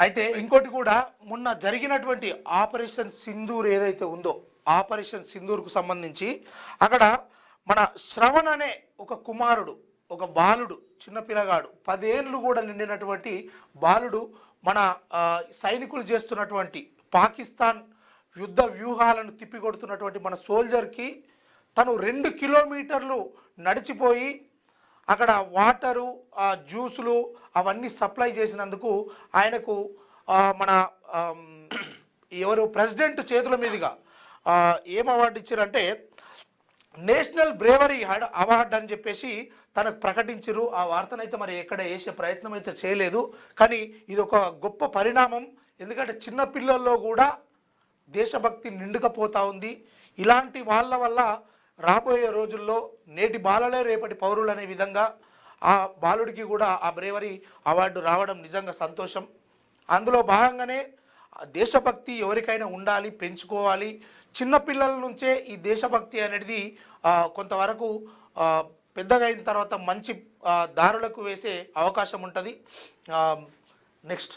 అయితే ఇంకోటి కూడా మొన్న జరిగినటువంటి ఆపరేషన్ సింధూర్ ఏదైతే ఉందో, ఆపరేషన్ సింధూర్కు సంబంధించి అక్కడ మన శ్రవణ్ అనే ఒక కుమారుడు, ఒక బాలుడు, చిన్న పిల్లగాడు, 10 ఏళ్ళు కూడా నిండినటువంటి బాలుడు మన సైనికులు చేస్తున్నటువంటి పాకిస్తాన్ యుద్ధ వ్యూహాలను తిప్పికొడుతున్నటువంటి మన సోల్జర్కి తను 2 కిలోమీటర్లు నడిచిపోయి అక్కడ వాటరు, జ్యూసులు అవన్నీ సప్లై చేసినందుకు ఆయనకు మన ఎవరు ప్రెసిడెంట్ చేతుల మీదుగా ఏం అవార్డు ఇచ్చారంటే నేషనల్ బ్రేవరీ అవార్డు అని చెప్పేసి తనకు ప్రకటించరు. ఆ వార్తనైతే మరి ఎక్కడ వేసే ప్రయత్నం అయితే చేయలేదు. కానీ ఇది ఒక గొప్ప పరిణామం. ఎందుకంటే చిన్న పిల్లల్లో కూడా దేశభక్తి నిండుకపోతూ ఉంది. ఇలాంటి వాళ్ళ వల్ల రాబోయే రోజుల్లో నేటి బాలలే రేపటి పౌరులు అనే విధంగా ఆ బాలుడికి కూడా ఆ బ్రేవరీ అవార్డు రావడం నిజంగా సంతోషం. అందులో భాగంగానే దేశభక్తి ఎవరికైనా ఉండాలి, పెంచుకోవాలి. చిన్నపిల్లల నుంచే ఈ దేశభక్తి అనేది కొంతవరకు పెద్దగా అయిన తర్వాత మంచి దారులకు వేసే అవకాశం ఉంటుంది. నెక్స్ట్